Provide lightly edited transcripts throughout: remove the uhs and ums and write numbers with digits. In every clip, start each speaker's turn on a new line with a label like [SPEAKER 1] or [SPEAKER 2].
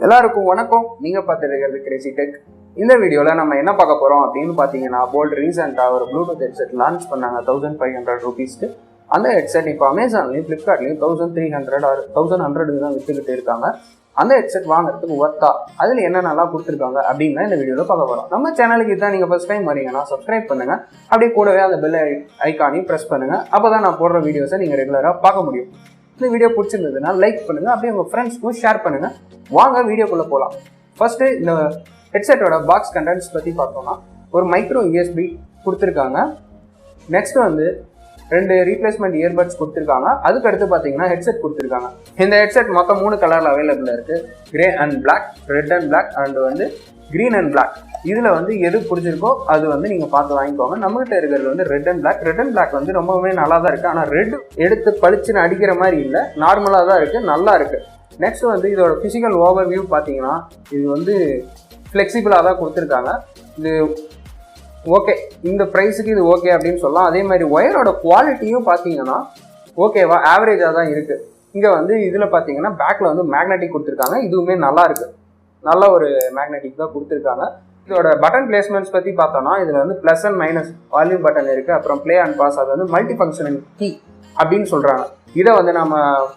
[SPEAKER 1] எல்லாருக்கும் வணக்கம். நீங்கள் பார்த்துட்டு இருக்கிறது கிரேசி டெக். இந்த வீடியோவில் நம்ம என்ன பார்க்க போகிறோம் அப்படின்னு பார்த்தீங்கன்னா, போல்ட் ரீசெண்டாக ஒரு ப்ளூடூத் ஹெட்செட் லான்ச் பண்ணாங்க 1500 ரூபீஸ்க்கு. அந்த ஹெட்செட் இப்போ அமேசான்லேயும் ஃப்ளிப்கார்ட்லேயும் 1300 or 1100 தான் விற்றுக்கிட்டு இருக்காங்க. அந்த ஹெட்செட் வாங்குறதுக்கு ஒர்த்தா, அதில் என்ன நல்லா கொடுத்துருக்காங்க அப்படின்னு இந்த வீடியோவில் பார்க்க போகிறோம். நம்ம சேனலுக்கு தான் நீங்கள் ஃபஸ்ட் டைம் வரீங்கன்னா சப்ஸ்கிரைப் பண்ணுங்கள். அப்படியே கூடவே அந்த பெல் ஐக்கானையும் ப்ரெஸ் பண்ணுங்கள். அப்போ தான் நான் போடுற வீடியோஸை நீங்கள் ரெகுலராக பார்க்க முடியும். இந்த வீடியோ பிடிச்சிருந்ததுன்னா லைக் பண்ணுங்கள், அப்படியே உங்கள் ஃப்ரெண்ட்ஸ்க்கும் ஷேர் பண்ணுங்கள். வாங்க வீடியோக்குள்ளே போகலாம். ஃபஸ்ட்டு இந்த ஹெட்செட்டோட பாக்ஸ் கண்டென்ட்ஸ் பற்றி பார்த்தோம்னா, ஒரு மைக்ரோ யூஎஸ்பி கொடுத்துருக்காங்க. நெக்ஸ்ட் வந்து 2 ரீப்ளேஸ்மெண்ட் இயர்பட்ஸ் கொடுத்துருக்காங்க. அதுக்கடுத்து பார்த்தீங்கன்னா ஹெட்செட் கொடுத்துருக்காங்க. இந்த ஹெட்செட் மொத்தம் 3 கலரில் அவைலபிளாக இருக்குது. Grey and black, red and black and வந்து க்ரீன் அண்ட் பிளாக். இதில் வந்து எது பிடிச்சிருக்கோ அது வந்து நீங்கள் பார்த்து வாங்கிக்கோங்க. நம்மகிட்ட இருக்கிறது வந்து red and black. Red and black வந்து ரொம்பவே நல்லா தான் இருக்குது. ஆனால் ரெட் எடுத்து பளிச்சுன்னு அடிக்கிற மாதிரி இல்லை, நார்மலாக தான் இருக்குது, நல்லா இருக்குது. நெக்ஸ்ட் வந்து இதோட ஃபிசிக்கல் ஓவர் வியூ பார்த்தீங்கன்னா, இது வந்து ஃப்ளெக்சிபிளாக தான் கொடுத்துருக்காங்க. இது ஓகே, இந்த ப்ரைஸுக்கு இது ஓகே அப்படின்னு சொல்லலாம். அதே மாதிரி ஒயரோட குவாலிட்டியும் பார்த்தீங்கன்னா ஓகேவா, ஆவரேஜாக தான் இருக்குது. இங்கே வந்து இதில் பார்த்தீங்கன்னா பேக்கில் வந்து மேக்னெட்டிக் கொடுத்துருக்காங்க. இதுவுமே நல்லா இருக்குது, நல்ல ஒரு மேக்னெட்டிக் தான் கொடுத்துருக்காங்க. இதோட பட்டன் பிளேஸ்மெண்ட்ஸ் பற்றி பார்த்தோம்னா, இதில் வந்து plus and minus volume button இருக்குது. அப்புறம் ப்ளே அண்ட் பாஸ், அது வந்து மல்டி ஃபங்க்ஷனல் கீ அப்படின்னு சொல்கிறாங்க. இதை வந்து நம்ம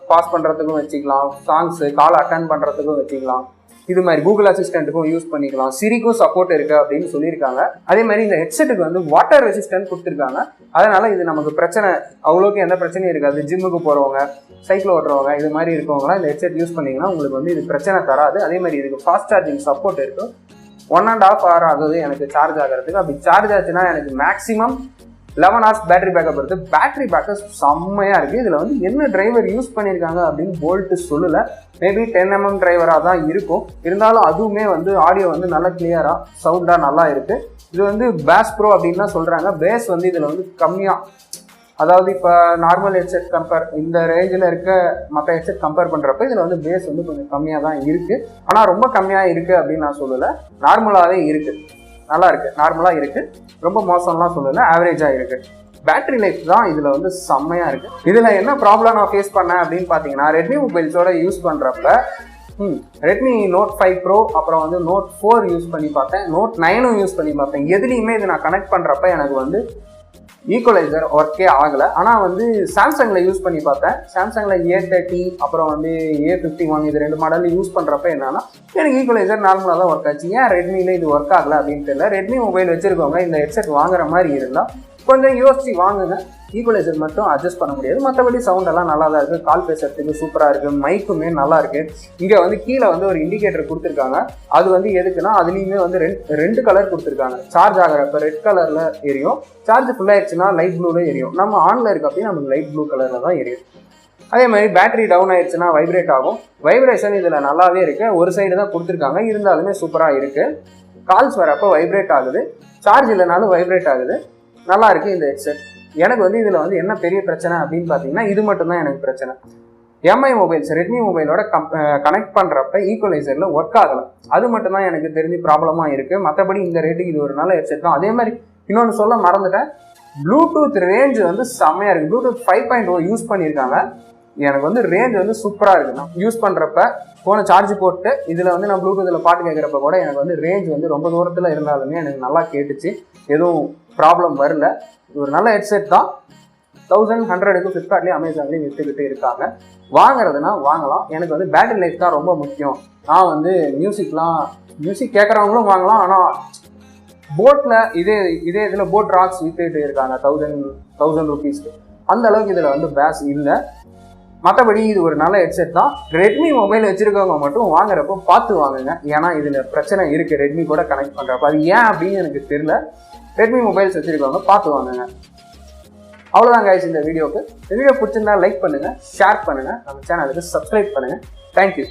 [SPEAKER 1] பாஸ் பண்ணுறதுக்கும் வச்சுக்கலாம், சாங்ஸு கால் அட்டன் பண்ணுறதுக்கும் வச்சுக்கலாம். இது மாதிரி கூகுள் அசிஸ்டண்ட்டுக்கும் யூஸ் பண்ணிக்கலாம், சிரிக்கும் சப்போர்ட் இருக்குது அப்படின்னு சொல்லியிருக்காங்க. அதே மாதிரி இந்த ஹெட்செட்டுக்கு வந்து வாட்டர் ரெசிஸ்டன்ட் கொடுத்துருக்காங்க. அதனால் இது நமக்கு பிரச்சனை அவ்வளோக்கு எந்த பிரச்சனையும் இருக்காது. ஜிம்முக்கு போகிறவங்க, சைக்கிள் ஓட்டுறவங்க, இது மாதிரி இருக்கவங்களாம் இந்த ஹெட்செட் யூஸ் பண்ணிங்கன்னா உங்களுக்கு வந்து இது பிரச்சனை தராது. அதே மாதிரி இதுக்கு ஃபாஸ்ட் சார்ஜிங் சப்போர்ட் இருக்குது. 1.5 hour ஆகுது எனக்கு சார்ஜ் ஆகிறதுக்கு. அப்படி சார்ஜ் ஆச்சுன்னா எனக்கு மேக்ஸிமம் 11 hours பேட்டரி பேக்கப் வருது. பேட்டரி பேக்கப் செம்மையாக இருக்குது. இதில் வந்து என்ன டிரைவர் யூஸ் பண்ணியிருக்காங்க அப்படின்னு போல்ட்டு சொல்லலை. மேபி 10mm டிரைவராக தான் இருக்கும். இருந்தாலும் அதுவுமே வந்து ஆடியோ வந்து நல்லா கிளியராக சவுண்டாக நல்லா இருக்குது. இது வந்து பேஸ் ப்ரோ அப்படின்னு தான் சொல்கிறாங்க. பேஸ் வந்து இதில் வந்து கம்மியாக, அதாவது இப்போ நார்மல் ஹெட்செட் இந்த ரேஞ்சில் இருக்க மற்ற ஹெட்செட் கம்பேர் பண்ணுறப்ப இதில் வந்து பேஸ் வந்து கொஞ்சம் கம்மியாக தான் இருக்குது. ஆனால் ரொம்ப கம்மியாக இருக்குது அப்படின்னு நான் சொல்லலை, நார்மலாகவே இருக்குது, நல்லா இருக்குது, நார்மலாக இருக்குது, ரொம்ப மோசம்லாம் சொல்லலை, ஆவரேஜாக இருக்குது. பேட்டரி லைஃப் தான் இதில் வந்து செம்மையாக இருக்குது. இதில் என்ன ப்ராப்ளம் நான் ஃபேஸ் பண்ணேன் அப்படின்னு பார்த்தீங்கன்னா, ரெட்மி மொபைல்ஸோட யூஸ் பண்ணுறப்ப ரெட்மி Note 5 Pro அப்புறம் வந்து Note 4 யூஸ் பண்ணி பார்த்தேன், Note 9 யூஸ் பண்ணி பார்த்தேன். எதுலேயுமே இது நான் கனெக்ட் பண்ணுறப்ப எனக்கு வந்து ஈக்குவலைசர் ஒர்க்கே ஆகலை. ஆனால் வந்து சாம்சங்கில் யூஸ் பண்ணி பார்த்தேன். சாம்சங்கில் A30 அப்புறம் வந்து A51 இது 2 மாடலில் யூஸ் பண்ணுறப்ப என்னன்னா, எனக்கு ஈக்குவலைசர் நார்மலாக தான் ஒர்க் ஆச்சு. ஏன் ரெட்மியில் இது ஒர்க் ஆகலை அப்படின்னு தெரியல. ரெட்மி மொபைல் வச்சுருக்கவங்க இந்த ஹெட்செட் வாங்குற மாதிரி இருந்தால் கொஞ்சம் யோசிச்சு வாங்குங்க. ஈக்குவலைசர் மட்டும் அட்ஜஸ்ட் பண்ண முடியாது, மற்றபடி சவுண்டெல்லாம் நல்லா தான் இருக்குது. கால் பேசுறதுக்கு சூப்பராக இருக்குது, மைக்குமே நல்லா இருக்குது. இங்கே வந்து கீழே வந்து ஒரு இண்டிகேட்டர் கொடுத்துருக்காங்க. அது வந்து எதுக்குன்னா, அதுலேயுமே வந்து ரெண்டு கலர் கொடுத்துருக்காங்க. சார்ஜ் ஆகிறப்ப ரெட் கலரில் எரியும், சார்ஜ் ஃபுல்லாகிடுச்சுன்னா லைட் ப்ளூவில் எரியும். நம்ம ஆனில் இருக்கப்பையும் நமக்கு லைட் ப்ளூ கலரில் தான் எரியும். அதே மாதிரி பேட்டரி டவுன் ஆயிடுச்சுன்னா வைப்ரேட் ஆகும். வைப்ரேஷன் இதில் நல்லாவே இருக்குது. ஒரு சைடு தான் கொடுத்துருக்காங்க, இருந்தாலுமே சூப்பராக இருக்குது. கால்ஸ் வரப்போ வைப்ரேட் ஆகுது, சார்ஜ் இல்லைனாலும் வைப்ரேட் ஆகுது. நல்லா இருக்குது இந்த ஹெட்செட். எனக்கு வந்து இதில் வந்து என்ன பெரிய பிரச்சனை அப்படின்னு பார்த்தீங்கன்னா, இது மட்டும்தான் எனக்கு பிரச்சனை. எம்ஐ மொபைல்ஸ் ரெட்மி மொபைலோட கனெக்ட் பண்ணுறப்ப ஈக்குவலைசரில் ஒர்க் ஆகலை. அது மட்டும்தான் எனக்கு தெரிஞ்சு ப்ராப்ளமாக இருக்குது. மற்றபடி இந்த ரேட்டுக்கு இது ஒரு நல்ல ஹெட்செட் தான். அதே மாதிரி இன்னொன்று சொல்ல மறந்துட்டேன், ப்ளூடூத் ரேஞ்ச் வந்து செம்மையாக இருக்குது. ப்ளூடூத் 5.0 யூஸ் பண்ணியிருக்காங்க. எனக்கு வந்து ரேஞ்ச் வந்து சூப்பராக இருக்குது. நான் யூஸ் பண்ணுறப்ப ஃபோனை சார்ஜ் போட்டு இதில் வந்து நான் ப்ளூடூத்தில் பாட்டு கேட்குறப்ப கூட எனக்கு வந்து ரேஞ்ச் வந்து ரொம்ப தூரத்தில் இருந்தாலுமே எனக்கு நல்லா கேட்டுச்சு, எதுவும் ப்ராப்ளம் வரல. ஒரு நல்ல ஹெட்செட் தான். 1100க்கு ஃப்ளிப்கார்ட்லேயும் அமேசான்லேயும் விற்றுக்கிட்டு இருக்காங்க. வாங்குறதுனா வாங்கலாம். எனக்கு வந்து பேட்டரி லைஃப் தான் ரொம்ப முக்கியம். நான் வந்து மியூசிக் கேட்குறவங்களும் வாங்கலாம். ஆனால் போட்டில் இதே இதில் போட் ராக்ஸ் விற்றுக்கிட்டு இருக்காங்க 1000 ரூபீஸ்க்கு. அந்த அளவுக்கு இதில் வந்து பேஸ் இல்லை. மற்றபடி இது ஒரு நல்ல ஹெட்செட் தான். ரெட்மி மொபைல் வச்சுருக்கவங்க மட்டும் வாங்குறப்போ பார்த்து வாங்குங்க. ஏன்னா இதில் பிரச்சனை இருக்குது ரெட்மி கூட கனெக்ட் பண்ணுறப்ப. அது ஏன் அப்படின்னு எனக்கு தெரியல. ரெட்மி மொபைல்ஸ் வச்சுருக்கவங்க பார்த்து வாங்குங்க. அவ்வளோதான் கைஸ் இந்த வீடியோக்கு. இந்த வீடியோ பிடிச்சிருந்தா லைக் பண்ணுங்கள், ஷேர் பண்ணுங்கள், நம்ம சேனலுக்கு சப்ஸ்கிரைப் பண்ணுங்கள். தேங்க்யூ.